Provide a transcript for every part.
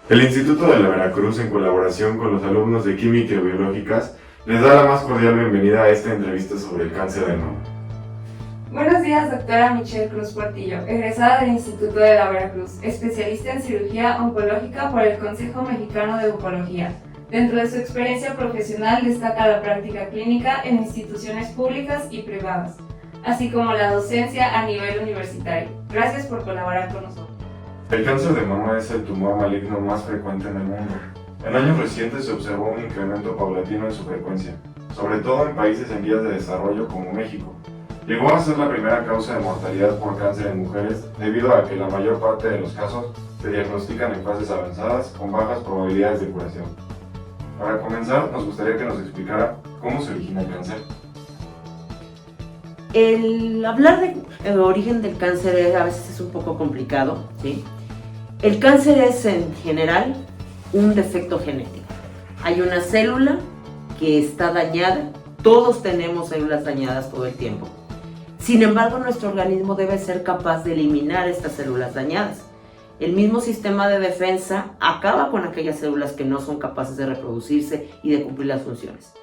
El Instituto de la Veracruz, en colaboración con los alumnos de Química y Biológicas, les da la más cordial bienvenida a esta entrevista sobre el cáncer de mama. Buenos días, doctora Michelle Cruz Portillo, egresada del Instituto de la Veracruz, especialista en cirugía oncológica por el Consejo Mexicano de Oncología. Dentro de su experiencia profesional destaca la práctica clínica en instituciones públicas y privadas, así como la docencia a nivel universitario. Gracias por colaborar con nosotros. El cáncer de mama es el tumor maligno más frecuente en el mundo. En años recientes se observó un incremento paulatino en su frecuencia, sobre todo en países en vías de desarrollo como México. Llegó a ser la primera causa de mortalidad por cáncer en mujeres debido a que la mayor parte de los casos se diagnostican en fases avanzadas con bajas probabilidades de curación. Para comenzar, nos gustaría que nos explicara cómo se origina el cáncer. El hablar del origen del cáncer a veces es un poco complicado, ¿sí? El cáncer es en general un defecto genético. Hay una célula que está dañada, todos tenemos células dañadas todo el tiempo. Sin embargo, nuestro organismo debe ser capaz de eliminar estas células dañadas. El mismo sistema de defensa acaba con aquellas células que no son capaces de reproducirse y de cumplir las funciones.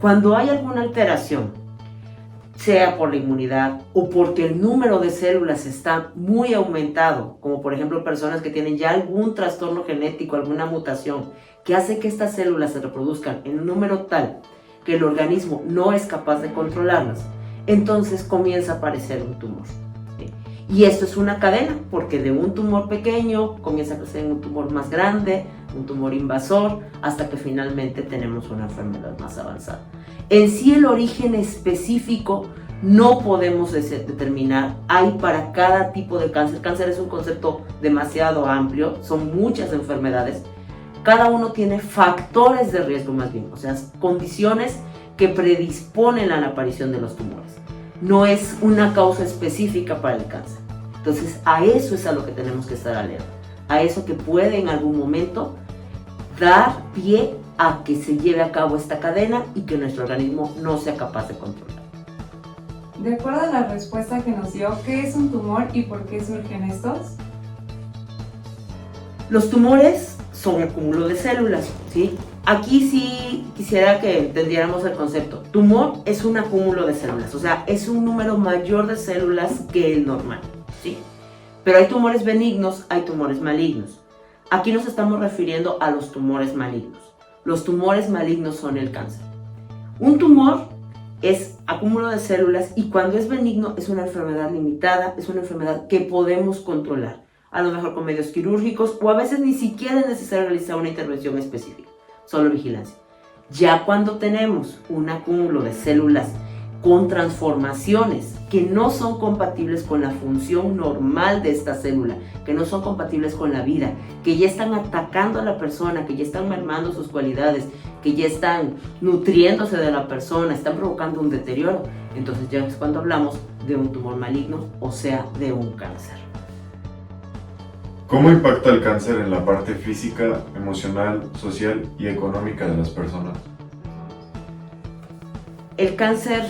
Cuando hay alguna alteración, sea por la inmunidad o porque el número de células está muy aumentado, como por ejemplo personas que tienen ya algún trastorno genético, alguna mutación, que hace que estas células se reproduzcan en un número tal que el organismo no es capaz de controlarlas, entonces comienza a aparecer un tumor. Y esto es una cadena, porque de un tumor pequeño comienza a crecer en un tumor más grande, un tumor invasor, hasta que finalmente tenemos una enfermedad más avanzada. En sí, el origen específico no podemos determinar. Hay para cada tipo de cáncer. Cáncer es un concepto demasiado amplio, son muchas enfermedades. Cada uno tiene factores de riesgo más bien, o sea, condiciones que predisponen a la aparición de los tumores. No es una causa específica para el cáncer. Entonces, a eso es a lo que tenemos que estar alerta, a eso que puede en algún momento dar pie a que se lleve a cabo esta cadena y que nuestro organismo no sea capaz de controlar. De acuerdo a la respuesta que nos dio, ¿qué es un tumor y por qué surgen estos? Los tumores son el cúmulo de células, ¿sí? Aquí sí quisiera que entendiéramos el concepto. Tumor es un acúmulo de células, o sea, es un número mayor de células que el normal, ¿sí? Pero hay tumores benignos, hay tumores malignos. Aquí nos estamos refiriendo a los tumores malignos. Los tumores malignos son el cáncer. Un tumor es acúmulo de células y cuando es benigno es una enfermedad limitada, es una enfermedad que podemos controlar, a lo mejor con medios quirúrgicos o a veces ni siquiera es necesario realizar una intervención específica, solo vigilancia. Ya cuando tenemos un acúmulo de células con transformaciones que no son compatibles con la función normal de esta célula, que no son compatibles con la vida, que ya están atacando a la persona, que ya están mermando sus cualidades, que ya están nutriéndose de la persona, están provocando un deterioro, entonces ya es cuando hablamos de un tumor maligno, o sea, de un cáncer. ¿Cómo impacta el cáncer en la parte física, emocional, social y económica de las personas? El cáncer,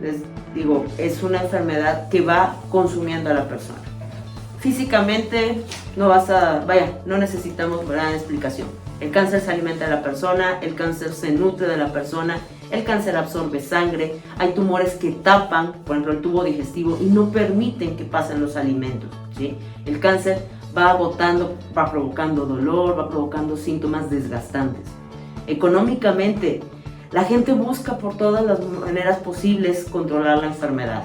les digo, es una enfermedad que va consumiendo a la persona. Físicamente no necesitamos gran explicación. El cáncer se alimenta de la persona, el cáncer se nutre de la persona, el cáncer absorbe sangre, hay tumores que tapan, por ejemplo, el tubo digestivo y no permiten que pasen los alimentos, ¿sí? El cáncer va agotando, va provocando dolor, va provocando síntomas desgastantes. Económicamente, la gente busca por todas las maneras posibles controlar la enfermedad.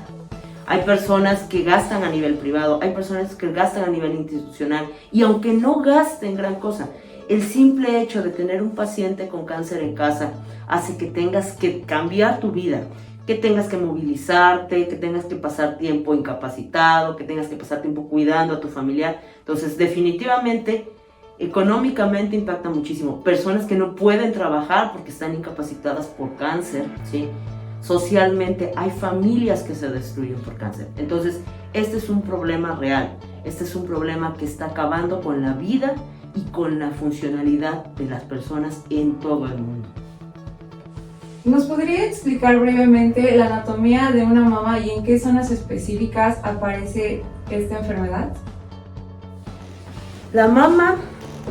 Hay personas que gastan a nivel privado, hay personas que gastan a nivel institucional y aunque no gasten gran cosa, el simple hecho de tener un paciente con cáncer en casa hace que tengas que cambiar tu vida, que tengas que movilizarte, que tengas que pasar tiempo incapacitado, que tengas que pasar tiempo cuidando a tu familiar. Entonces, definitivamente, económicamente impacta muchísimo. Personas que no pueden trabajar porque están incapacitadas por cáncer, ¿sí? Socialmente hay familias que se destruyen por cáncer. Entonces, este es un problema real. Este es un problema que está acabando con la vida y con la funcionalidad de las personas en todo el mundo. ¿Nos podría explicar brevemente la anatomía de una mama y en qué zonas específicas aparece esta enfermedad? La mama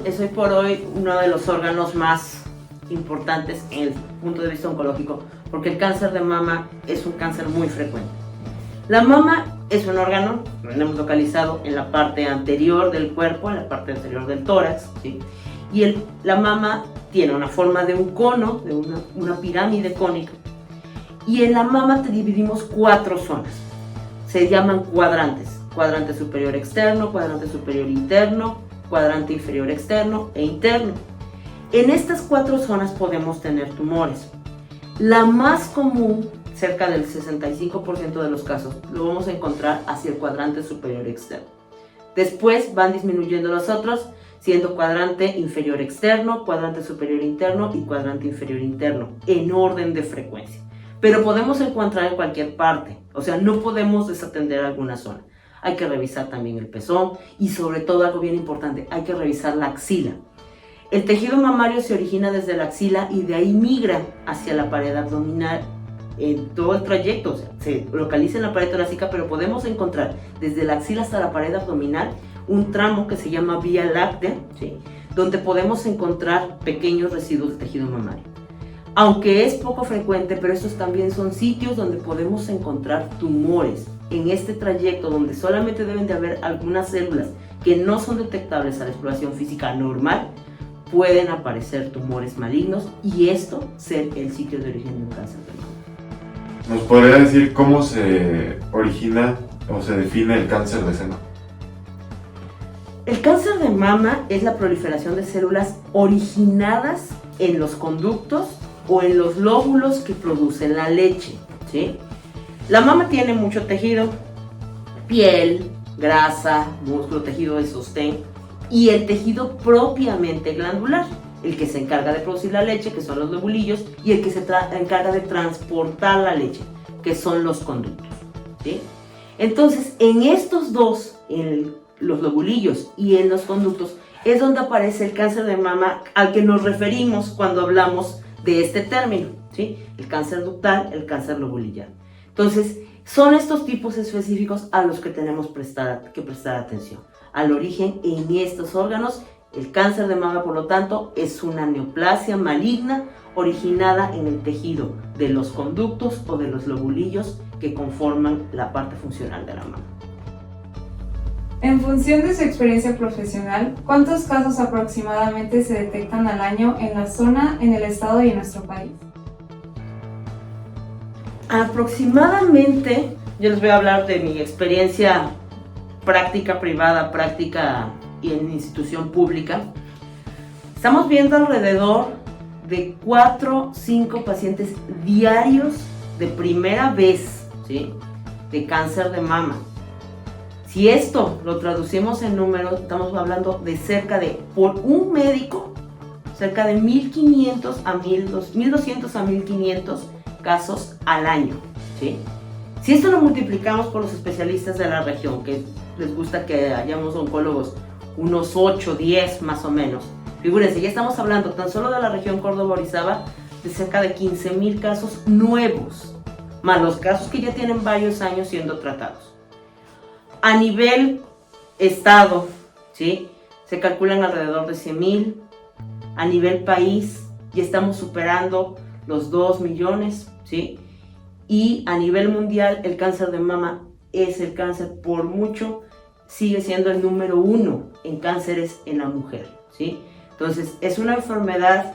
es hoy por hoy uno de los órganos más importantes en el punto de vista oncológico, porque el cáncer de mama es un cáncer muy frecuente. La mama es un órgano, lo tenemos localizado en la parte anterior del cuerpo, en la parte anterior del tórax, ¿sí? Y la mama tiene una forma de un cono, de una pirámide cónica, y en la mama te dividimos 4 zonas, se llaman cuadrantes: cuadrante superior externo, cuadrante superior interno, cuadrante inferior externo e interno. En estas 4 zonas podemos tener tumores. La más común, cerca del 65% de los casos, lo vamos a encontrar hacia el cuadrante superior externo. Después van disminuyendo los otros, siendo cuadrante inferior externo, cuadrante superior interno y cuadrante inferior interno, en orden de frecuencia. Pero podemos encontrar en cualquier parte, o sea, no podemos desatender alguna zona. Hay que revisar también el pezón y, sobre todo, algo bien importante, hay que revisar la axila. El tejido mamario se origina desde la axila y de ahí migra hacia la pared abdominal en todo el trayecto. O sea, se localiza en la pared torácica, pero podemos encontrar desde la axila hasta la pared abdominal un tramo que se llama vía láctea, ¿sí?, donde podemos encontrar pequeños residuos de tejido mamario. Aunque es poco frecuente, pero estos también son sitios donde podemos encontrar tumores. En este trayecto, donde solamente deben de haber algunas células que no son detectables a la exploración física normal, pueden aparecer tumores malignos y esto ser el sitio de origen de un cáncer de mama. ¿Nos podría decir cómo se origina o se define el cáncer de seno? El cáncer de mama es la proliferación de células originadas en los conductos o en los lóbulos que producen la leche, ¿sí? La mama tiene mucho tejido: piel, grasa, músculo, tejido de sostén y el tejido propiamente glandular, el que se encarga de producir la leche, que son los lobulillos, y el que se encarga de transportar la leche, que son los conductos, ¿sí? Entonces, en estos dos, en los lobulillos y en los conductos, es donde aparece el cáncer de mama al que nos referimos cuando hablamos de este término, ¿sí? El cáncer ductal, el cáncer lobulillar. Entonces, son estos tipos específicos a los que tenemos que prestar atención, al origen en estos órganos. El cáncer de mama, por lo tanto, es una neoplasia maligna originada en el tejido de los conductos o de los lobulillos que conforman la parte funcional de la mama. En función de su experiencia profesional, ¿cuántos casos aproximadamente se detectan al año en la zona, en el estado y en nuestro país? Aproximadamente, yo les voy a hablar de mi experiencia práctica privada, práctica y en institución pública. Estamos viendo alrededor de 4 o 5 pacientes diarios de primera vez, ¿sí?, de cáncer de mama. Si esto lo traducimos en números, estamos hablando de cerca de, por un médico, cerca de 1.500 a 1.200 a 1.500 casos al año, ¿sí? Si esto lo multiplicamos por los especialistas de la región, que les gusta que hayamos oncólogos, unos 8, 10 más o menos, figúrense, ya estamos hablando tan solo de la región Córdoba-Orizaba de cerca de 15,000 casos nuevos, más los casos que ya tienen varios años siendo tratados. A nivel estado, ¿sí?, se calculan alrededor de 100,000. A nivel país ya estamos superando los 2 millones, ¿sí? Y a nivel mundial el cáncer de mama es el cáncer, por mucho, sigue siendo el número 1 en cánceres en la mujer, ¿sí? Entonces, es una enfermedad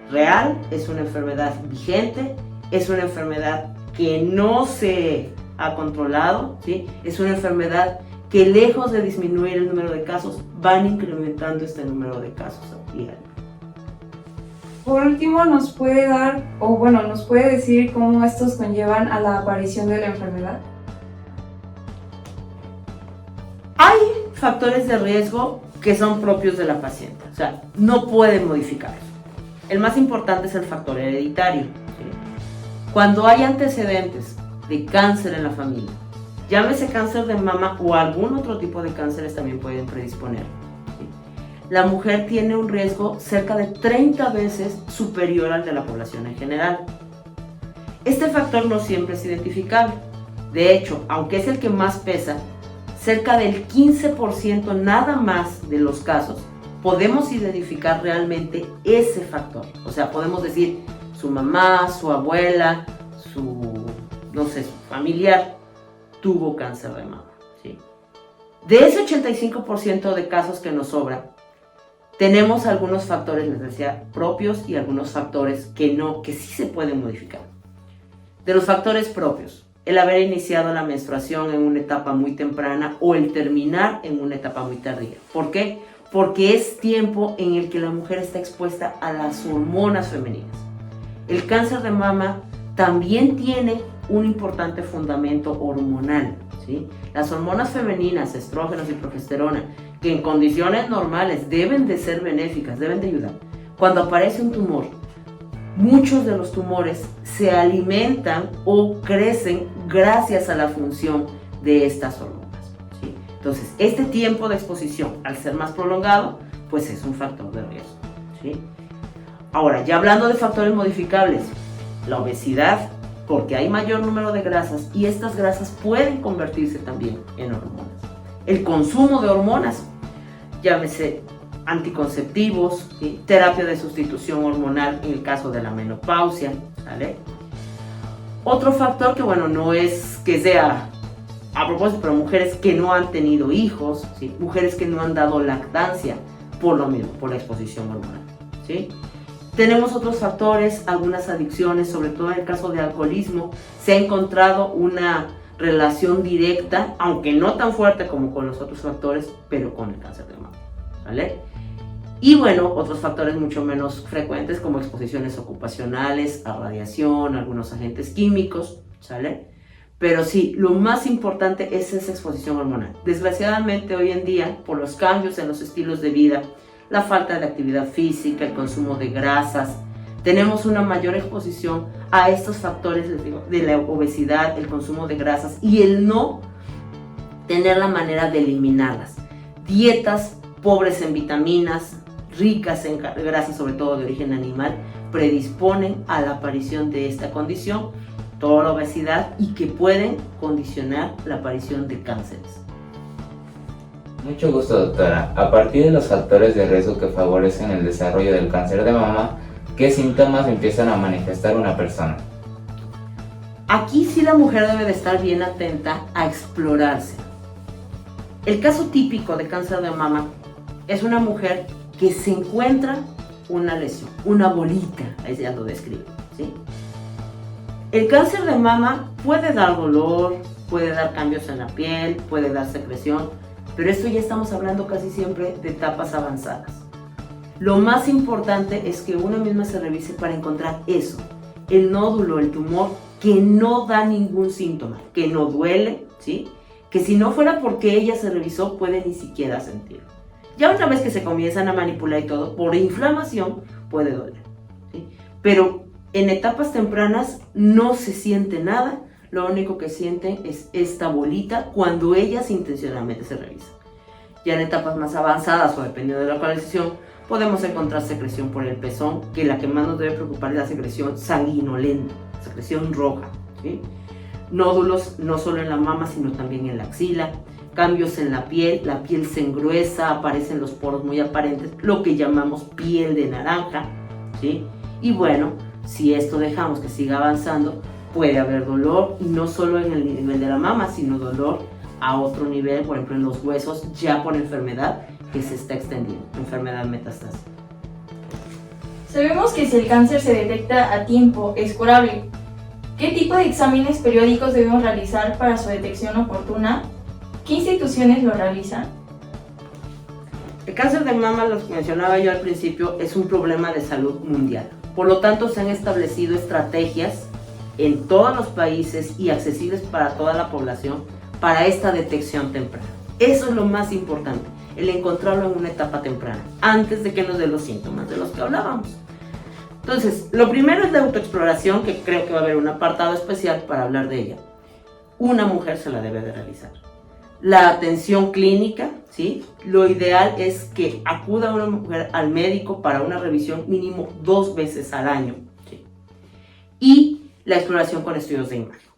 real, es una enfermedad vigente, es una enfermedad que no se ha controlado, ¿sí? Es una enfermedad que, lejos de disminuir el número de casos, van incrementando este número de casos diario. Por último, ¿nos puede decir cómo estos conllevan a la aparición de la enfermedad? Hay factores de riesgo que son propios de la paciente, o sea, no pueden modificarlos. El más importante es el factor hereditario, ¿sí? Cuando hay antecedentes de cáncer en la familia, llámese cáncer de mama o algún otro tipo de cánceres, también pueden predisponer, ¿sí? La mujer tiene un riesgo cerca de 30 veces superior al de la población en general. Este factor no siempre es identificable. De hecho, aunque es el que más pesa, cerca del 15% nada más de los casos podemos identificar realmente ese factor. O sea, podemos decir su mamá, su abuela, su familiar tuvo cáncer de mama, ¿sí? De ese 85% de casos que nos sobran, tenemos algunos factores, les decía, propios y algunos factores que sí se pueden modificar. De los factores propios, el haber iniciado la menstruación en una etapa muy temprana o el terminar en una etapa muy tardía. ¿Por qué? Porque es tiempo en el que la mujer está expuesta a las hormonas femeninas. El cáncer de mama también tiene un importante fundamento hormonal, ¿sí? Las hormonas femeninas, estrógenos y progesterona, que en condiciones normales deben de ser benéficas, deben de ayudar. Cuando aparece un tumor, muchos de los tumores se alimentan o crecen gracias a la función de estas hormonas, ¿sí? Entonces, este tiempo de exposición, al ser más prolongado, pues es un factor de riesgo, ¿sí? Ahora, ya hablando de factores modificables, la obesidad, porque hay mayor número de grasas y estas grasas pueden convertirse también en hormonas. El consumo de hormonas, llámese anticonceptivos, ¿sí? Terapia de sustitución hormonal en el caso de la menopausia, ¿vale? Otro factor que, bueno, no es que sea a propósito, pero mujeres que no han tenido hijos, ¿sí? Mujeres que no han dado lactancia por lo mismo, por la exposición hormonal, ¿sí? Tenemos otros factores, algunas adicciones, sobre todo en el caso de alcoholismo, se ha encontrado una relación directa, aunque no tan fuerte como con los otros factores, pero con el cáncer de mama, ¿vale? Y bueno, otros factores mucho menos frecuentes como exposiciones ocupacionales, a radiación, algunos agentes químicos, ¿sale? Pero sí, lo más importante es esa exposición hormonal. Desgraciadamente hoy en día, por los cambios en los estilos de vida, la falta de actividad física, el consumo de grasas, tenemos una mayor exposición a estos factores, les digo, de la obesidad, el consumo de grasas y el no tener la manera de eliminarlas. Dietas pobres en vitaminas, ricas en grasas, sobre todo de origen animal, predisponen a la aparición de esta condición, toda la obesidad, y que pueden condicionar la aparición de cánceres. Mucho gusto, doctora. A partir de los factores de riesgo que favorecen el desarrollo del cáncer de mama, ¿qué síntomas empiezan a manifestar una persona? Aquí sí la mujer debe de estar bien atenta a explorarse. El caso típico de cáncer de mama es una mujer que se encuentra una lesión, una bolita, ahí ya lo describe, ¿sí? El cáncer de mama puede dar dolor, puede dar cambios en la piel, puede dar secreción, pero esto ya estamos hablando casi siempre de etapas avanzadas. Lo más importante es que una misma se revise para encontrar eso, el nódulo, el tumor, que no da ningún síntoma, que no duele, ¿sí? Que si no fuera porque ella se revisó, puede ni siquiera sentirlo. Ya una vez que se comienzan a manipular y todo, por inflamación puede doler, ¿sí? Pero en etapas tempranas no se siente nada. Lo único que sienten es esta bolita cuando ellas intencionalmente se revisan. Ya en etapas más avanzadas o dependiendo de la localización, podemos encontrar secreción por el pezón, que la que más nos debe preocupar es la secreción sanguinolenta, secreción roja, ¿sí? Nódulos no solo en la mama, sino también en la axila, cambios en la piel se engruesa, aparecen los poros muy aparentes, lo que llamamos piel de naranja, ¿sí? Y bueno, si esto dejamos que siga avanzando, puede haber dolor, y no solo en el nivel de la mama, sino dolor a otro nivel, por ejemplo en los huesos, ya por enfermedad que se está extendiendo, enfermedad metastásica. Sabemos que si el cáncer se detecta a tiempo, es curable. ¿Qué tipo de exámenes periódicos debemos realizar para su detección oportuna? ¿Qué instituciones lo realizan? El cáncer de mama, lo mencionaba yo al principio, es un problema de salud mundial. Por lo tanto, se han establecido estrategias en todos los países y accesibles para toda la población para esta detección temprana. Eso es lo más importante, el encontrarlo en una etapa temprana, antes de que nos dé los síntomas de los que hablábamos. Entonces, lo primero es la autoexploración, que creo que va a haber un apartado especial para hablar de ella. Una mujer se la debe de realizar. La atención clínica, ¿sí? Lo ideal es que acuda una mujer al médico para una revisión mínimo 2 veces al año, ¿sí? Y la exploración con estudios de imagen.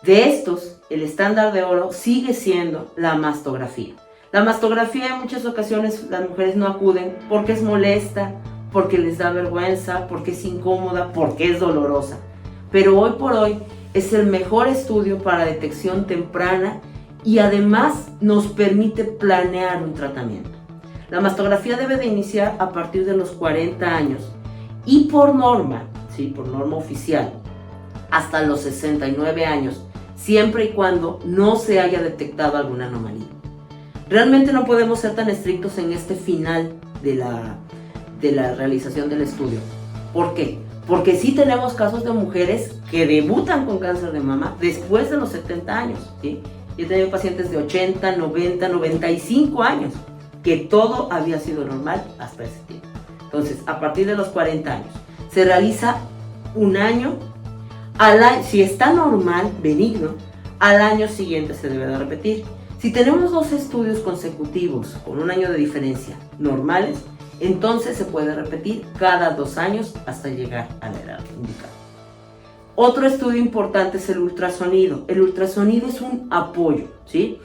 De estos, el estándar de oro sigue siendo la mastografía. La mastografía en muchas ocasiones las mujeres no acuden porque es molesta, porque les da vergüenza, porque es incómoda, porque es dolorosa. Pero hoy por hoy es el mejor estudio para detección temprana y además nos permite planear un tratamiento. La mastografía debe de iniciar a partir de los 40 años y por norma, ¿sí? Por norma oficial, hasta los 69 años, siempre y cuando no se haya detectado alguna anomalía. Realmente no podemos ser tan estrictos en este final de la realización del estudio. ¿Por qué? Porque sí tenemos casos de mujeres que debutan con cáncer de mama después de los 70 años, ¿sí? Yo he tenido pacientes de 80, 90, 95 años, que todo había sido normal hasta ese tiempo. Entonces, a partir de los 40 años, se realiza un año, si está normal, benigno, al año siguiente se debe de repetir. Si tenemos 2 estudios consecutivos con un año de diferencia normales, entonces se puede repetir cada 2 años hasta llegar a la edad indicada. Otro estudio importante es el ultrasonido. El ultrasonido es un apoyo, ¿sí?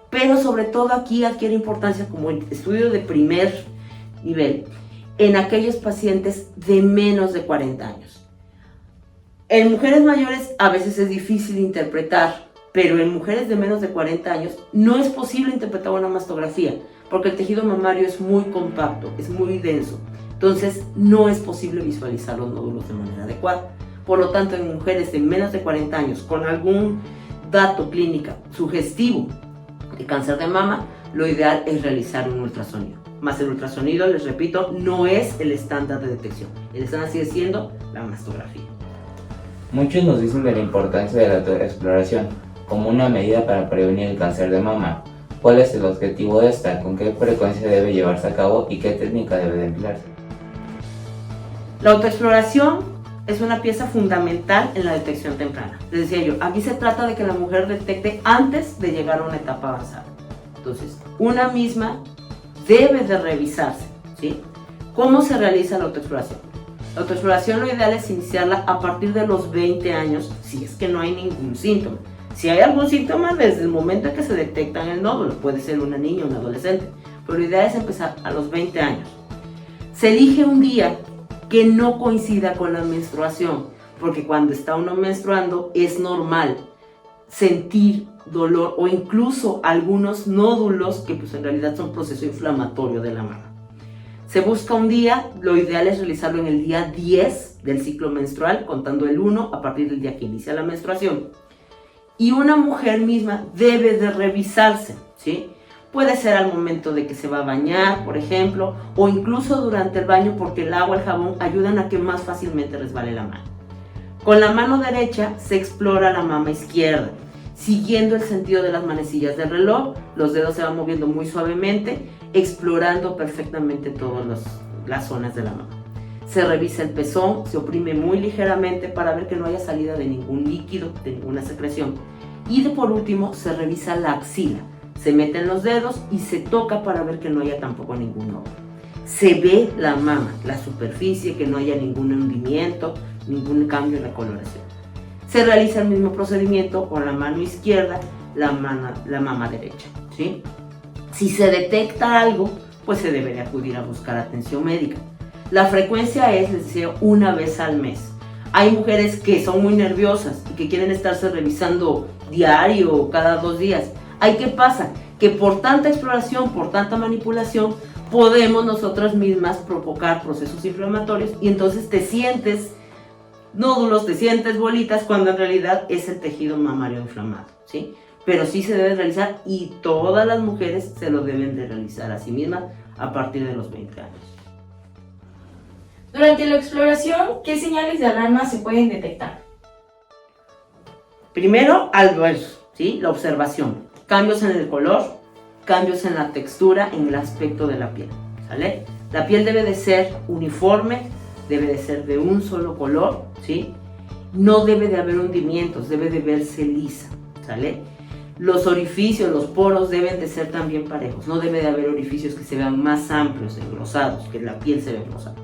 Pero sobre todo aquí adquiere importancia como estudio de primer nivel en aquellos pacientes de menos de 40 años. En mujeres mayores a veces es difícil interpretar, pero en mujeres de menos de 40 años no es posible interpretar una mastografía porque el tejido mamario es muy compacto, es muy denso. Entonces no es posible visualizar los nódulos de manera adecuada. Por lo tanto, en mujeres de menos de 40 años con algún dato clínico sugestivo de cáncer de mama, lo ideal es realizar un ultrasonido. Más el ultrasonido, les repito, no es el estándar de detección. El estándar sigue siendo la mastografía. Muchos nos dicen de la importancia de la autoexploración como una medida para prevenir el cáncer de mama. ¿Cuál es el objetivo de esta? ¿Con qué frecuencia debe llevarse a cabo y qué técnica debe de emplearse? La autoexploración es una pieza fundamental en la detección temprana. Les decía yo, aquí se trata de que la mujer detecte antes de llegar a una etapa avanzada. Entonces, una misma debe de revisarse, ¿sí? ¿Cómo se realiza la autoexploración? La autoexploración lo ideal es iniciarla a partir de los 20 años, si es que no hay ningún síntoma. Si hay algún síntoma, desde el momento en que se detecta en el nódulo, puede ser una niña o un adolescente, pero lo ideal es empezar a los 20 años. Se elige un día que no coincida con la menstruación, porque cuando está uno menstruando es normal sentir dolor o incluso algunos nódulos que pues en realidad son proceso inflamatorio de la mama. Se busca un día, lo ideal es realizarlo en el día 10 del ciclo menstrual, contando el 1 a partir del día que inicia la menstruación. Y una mujer misma debe de revisarse, ¿sí? Puede ser al momento de que se va a bañar, por ejemplo, o incluso durante el baño porque el agua y el jabón ayudan a que más fácilmente resbale la mano. Con la mano derecha se explora la mama izquierda, siguiendo el sentido de las manecillas del reloj. Los dedos se van moviendo muy suavemente, explorando perfectamente todas las zonas de la mama. Se revisa el pezón, se oprime muy ligeramente para ver que no haya salida de ningún líquido, de ninguna secreción. Y por último se revisa la axila. Se meten los dedos y se toca para ver que no haya tampoco ningún nódulo. Se ve la mama, la superficie, que no haya ningún hundimiento, ningún cambio en la coloración. Se realiza el mismo procedimiento con la mano izquierda, la mama derecha, ¿sí? Si se detecta algo, pues se debe de acudir a buscar atención médica. La frecuencia es, les decía, una vez al mes. Hay mujeres que son muy nerviosas y que quieren estarse revisando diario o cada 2 días. ¿Qué pasa? Que por tanta exploración, por tanta manipulación, podemos nosotras mismas provocar procesos inflamatorios y entonces te sientes nódulos, te sientes bolitas, cuando en realidad es el tejido mamario inflamado, ¿sí? Pero sí se debe realizar y todas las mujeres se lo deben de realizar a sí mismas a partir de los 20 años. Durante la exploración, ¿qué señales de alarma se pueden detectar? Primero, al ver, ¿sí? La observación. Cambios en el color, cambios en la textura, en el aspecto de la piel, ¿sale? La piel debe de ser uniforme, debe de ser de un solo color, ¿sí? No debe de haber hundimientos, debe de verse lisa, ¿sale? Los orificios, los poros deben de ser también parejos, no debe de haber orificios que se vean más amplios, engrosados, que la piel se ve engrosada.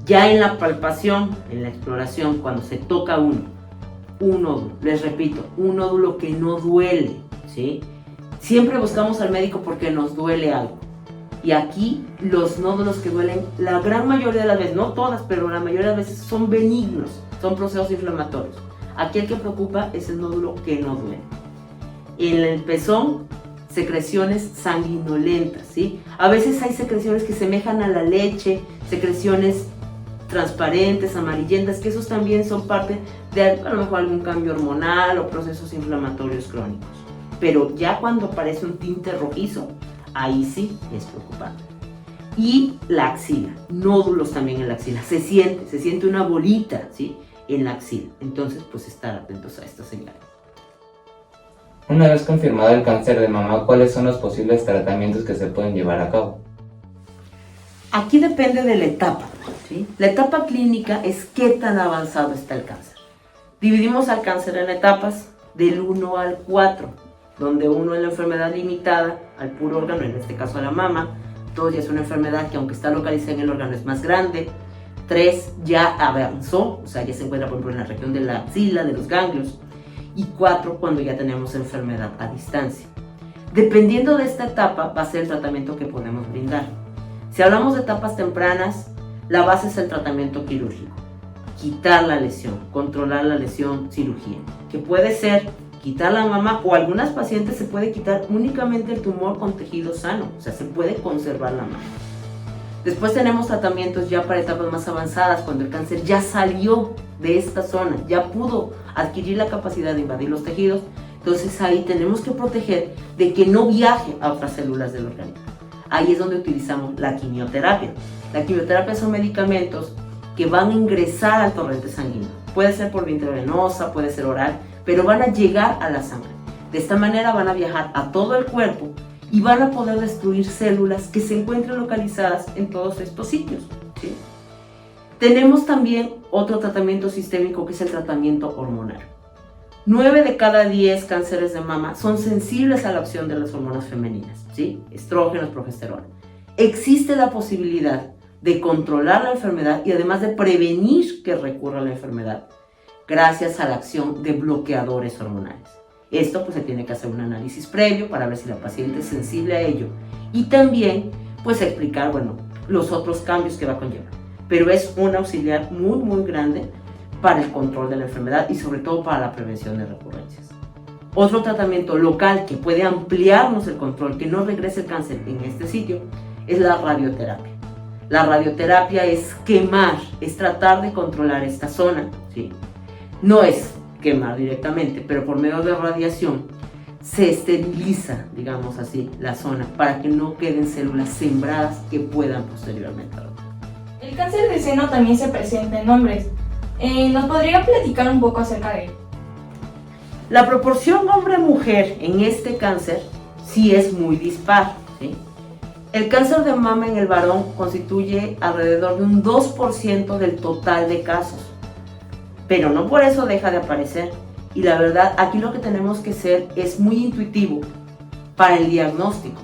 Ya en la palpación, en la exploración, cuando se toca un nódulo, les repito, un nódulo que no duele, ¿sí? Siempre buscamos al médico porque nos duele algo. Y aquí los nódulos que duelen, la gran mayoría de las veces, no todas, pero la mayoría de las veces son benignos, son procesos inflamatorios. Aquí el que preocupa es el nódulo que no duele. En el pezón, secreciones sanguinolentas, ¿sí? A veces hay secreciones que semejan a la leche, secreciones transparentes, amarillentas, que esos también son parte de a lo mejor algún cambio hormonal o procesos inflamatorios crónicos. Pero ya cuando aparece un tinte rojizo, ahí sí es preocupante. Y la axila, nódulos también en la axila, se siente una bolita, ¿sí?, en la axila. Entonces, pues estar atentos a estas señales. Una vez confirmado el cáncer de mama, ¿cuáles son los posibles tratamientos que se pueden llevar a cabo? Aquí depende de la etapa, ¿sí? La etapa clínica es qué tan avanzado está el cáncer. Dividimos al cáncer en etapas del 1 al 4, donde 1 es la enfermedad limitada al puro órgano, en este caso a la mama. 2 ya es una enfermedad que aunque está localizada en el órgano es más grande. 3 ya avanzó, o sea, ya se encuentra por ejemplo en la región de la axila, de los ganglios. Y 4 cuando ya tenemos enfermedad a distancia. Dependiendo de esta etapa va a ser el tratamiento que podemos brindar. Si hablamos de etapas tempranas, la base es el tratamiento quirúrgico. Quitar la lesión, controlar la lesión, cirugía. Que puede ser quitar la mama, o algunas pacientes se puede quitar únicamente el tumor con tejido sano, o sea, se puede conservar la mama. Después tenemos tratamientos ya para etapas más avanzadas, cuando el cáncer ya salió de esta zona, ya pudo adquirir la capacidad de invadir los tejidos. Entonces ahí tenemos que proteger de que no viaje a otras células del organismo. Ahí es donde utilizamos la quimioterapia. La quimioterapia son medicamentos que van a ingresar al torrente sanguíneo. Puede ser por vía intravenosa, puede ser oral, pero van a llegar a la sangre. De esta manera van a viajar a todo el cuerpo y van a poder destruir células que se encuentran localizadas en todos estos sitios, ¿sí? Tenemos también otro tratamiento sistémico que es el tratamiento hormonal. 9 de cada 10 cánceres de mama son sensibles a la acción de las hormonas femeninas, ¿sí? Estrógenos, progesterona. Existe la posibilidad de controlar la enfermedad y además de prevenir que recurra a la enfermedad gracias a la acción de bloqueadores hormonales. Esto pues se tiene que hacer un análisis previo para ver si la paciente es sensible a ello y también pues explicar, bueno, los otros cambios que va a conllevar. Pero es un auxiliar muy grande para el control de la enfermedad y sobre todo para la prevención de recurrencias. Otro tratamiento local que puede ampliarnos el control, que no regrese el cáncer en este sitio, es la radioterapia. La radioterapia es quemar, es tratar de controlar esta zona, ¿sí? No es quemar directamente, pero por medio de radiación se esteriliza, digamos así, la zona para que no queden células sembradas que puedan posteriormente rotar. El cáncer de seno también se presenta en hombres. ¿Nos podría platicar un poco acerca de él? La proporción hombre-mujer en este cáncer sí es muy dispar, ¿sí? El cáncer de mama en el varón constituye alrededor de un 2% del total de casos, pero no por eso deja de aparecer. Y la verdad, aquí lo que tenemos que ser es muy intuitivo para el diagnóstico.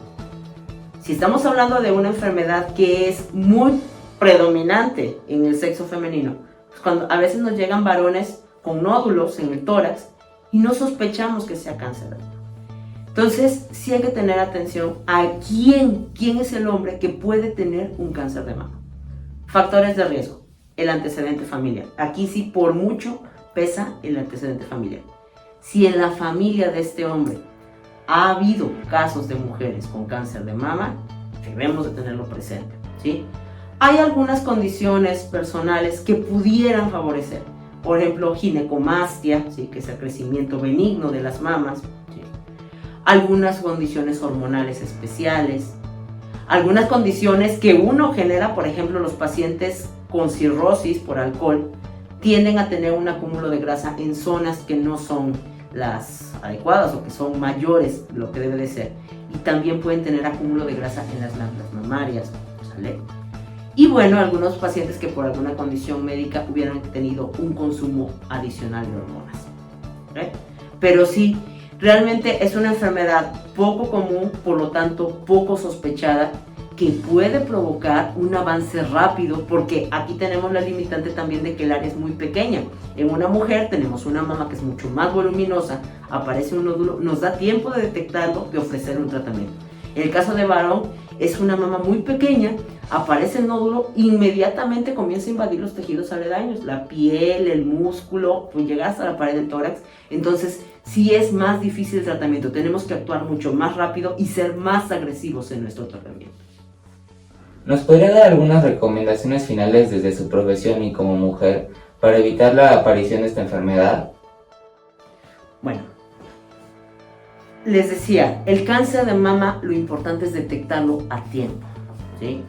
Si estamos hablando de una enfermedad que es muy predominante en el sexo femenino, pues cuando a veces nos llegan varones con nódulos en el tórax y no sospechamos que sea cáncer. Entonces, sí hay que tener atención a quién es el hombre que puede tener un cáncer de mama. Factores de riesgo. El antecedente familiar. Aquí sí por mucho pesa el antecedente familiar. Si en la familia de este hombre ha habido casos de mujeres con cáncer de mama, debemos de tenerlo presente, ¿sí? Hay algunas condiciones personales que pudieran favorecer. Por ejemplo, ginecomastia, ¿sí?, que es el crecimiento benigno de las mamas, ¿sí? Algunas condiciones hormonales especiales, algunas condiciones que uno genera, por ejemplo, los pacientes con cirrosis por alcohol tienden a tener un acúmulo de grasa en zonas que no son las adecuadas o que son mayores de lo que debe de ser, y también pueden tener acúmulo de grasa en las glándulas mamarias, ¿sale? Y bueno, algunos pacientes que por alguna condición médica hubieran tenido un consumo adicional de hormonas, ¿okay? Pero sí, realmente es una enfermedad poco común, por lo tanto poco sospechada, que puede provocar un avance rápido, porque aquí tenemos la limitante también de que el área es muy pequeña. En una mujer tenemos una mama que es mucho más voluminosa, aparece un nódulo, nos da tiempo de detectarlo, de ofrecer un tratamiento. En el caso de varón, es una mama muy pequeña, aparece el nódulo, inmediatamente comienza a invadir los tejidos aledaños, la piel, el músculo, pues llega hasta la pared del tórax. Entonces, sí es más difícil el tratamiento, tenemos que actuar mucho más rápido y ser más agresivos en nuestro tratamiento. ¿Nos podría dar algunas recomendaciones finales desde su profesión y como mujer para evitar la aparición de esta enfermedad? Bueno, les decía, el cáncer de mama lo importante es detectarlo a tiempo, ¿sí?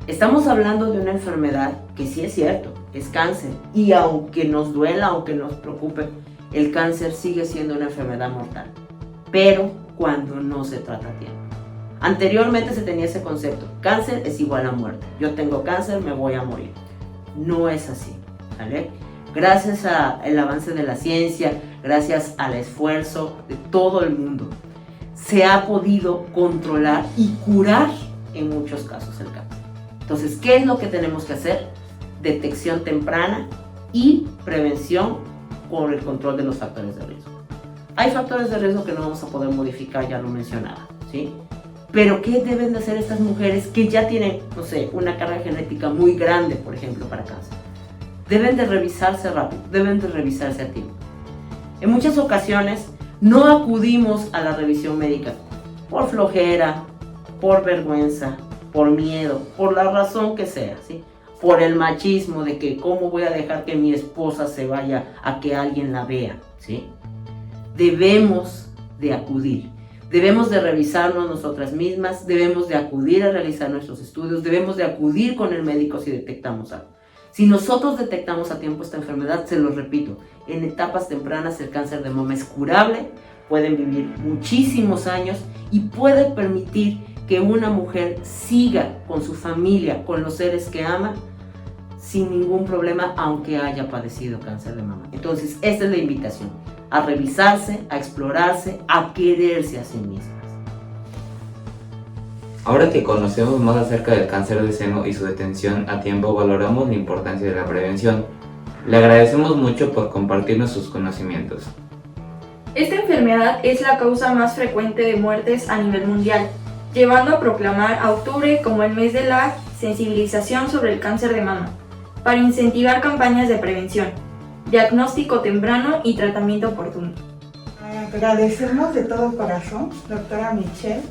Estamos hablando de una enfermedad que sí es cierto, es cáncer, y aunque nos duela, aunque nos preocupe, el cáncer sigue siendo una enfermedad mortal, pero cuando no se trata a tiempo. Anteriormente se tenía ese concepto, cáncer es igual a muerte, yo tengo cáncer, me voy a morir. No es así, ¿vale? Gracias al avance de la ciencia, gracias al esfuerzo de todo el mundo, se ha podido controlar y curar en muchos casos el cáncer. Entonces, ¿qué es lo que tenemos que hacer? Detección temprana y prevención con el control de los factores de riesgo. Hay factores de riesgo que no vamos a poder modificar, ya lo mencionaba, ¿sí? Pero ¿qué deben de hacer estas mujeres que ya tienen, no sé, una carga genética muy grande, por ejemplo, para cáncer? Deben de revisarse rápido, deben de revisarse a tiempo. En muchas ocasiones no acudimos a la revisión médica por flojera, por vergüenza, por miedo, por la razón que sea, ¿sí? Por el machismo de que cómo voy a dejar que mi esposa se vaya a que alguien la vea, ¿sí? Debemos de acudir. Debemos de revisarnos nosotras mismas, debemos de acudir a realizar nuestros estudios, debemos de acudir con el médico si detectamos algo. Si nosotros detectamos a tiempo esta enfermedad, se lo repito, en etapas tempranas el cáncer de mama es curable, pueden vivir muchísimos años y puede permitir que una mujer siga con su familia, con los seres que ama, sin ningún problema, aunque haya padecido cáncer de mama. Entonces, esta es la invitación, a revisarse, a explorarse, a quererse a sí mismas. Ahora que conocemos más acerca del cáncer de seno y su detención a tiempo, valoramos la importancia de la prevención. Le agradecemos mucho por compartirnos sus conocimientos. Esta enfermedad es la causa más frecuente de muertes a nivel mundial, llevando a proclamar a octubre como el mes de la sensibilización sobre el cáncer de mama, para incentivar campañas de prevención, diagnóstico temprano y tratamiento oportuno. Agradecemos de todo corazón, doctora Michelle,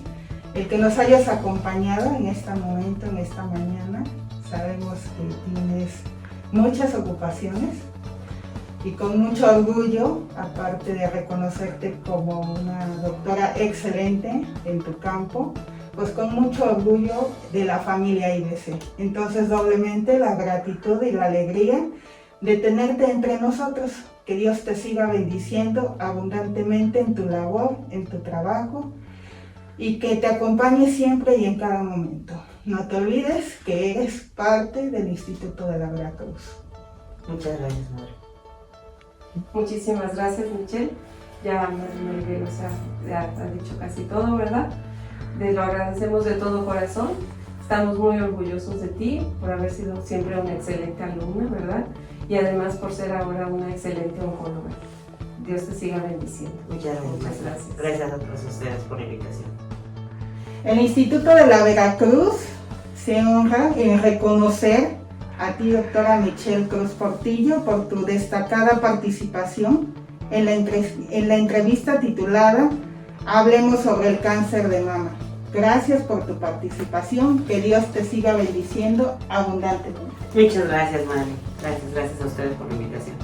el que nos hayas acompañado en este momento, en esta mañana. Sabemos que tienes muchas ocupaciones y con mucho orgullo, aparte de reconocerte como una doctora excelente en tu campo, pues con mucho orgullo de la familia IBC. Entonces, doblemente la gratitud y la alegría de tenerte entre nosotros. Que Dios te siga bendiciendo abundantemente en tu labor, en tu trabajo, y que te acompañe siempre y en cada momento. No te olvides que eres parte del Instituto de la Veracruz. Muchas gracias, madre. Muchísimas gracias, Michelle. Ya Maribel, o sea, ya ha dicho casi todo, ¿verdad? Lo agradecemos de todo corazón. Estamos muy orgullosos de ti por haber sido siempre una excelente alumna, ¿verdad? Y además por ser ahora una excelente oncóloga. Dios te siga bendiciendo. Muchas gracias. Gracias a todos ustedes por la invitación. El Instituto de la Veracruz se honra en reconocer a ti, doctora Michelle Cruz Portillo, por tu destacada participación en la entrevista titulada Hablemos sobre el cáncer de mama. Gracias por tu participación, que Dios te siga bendiciendo abundantemente. Muchas gracias, madre. Gracias a ustedes por la invitación.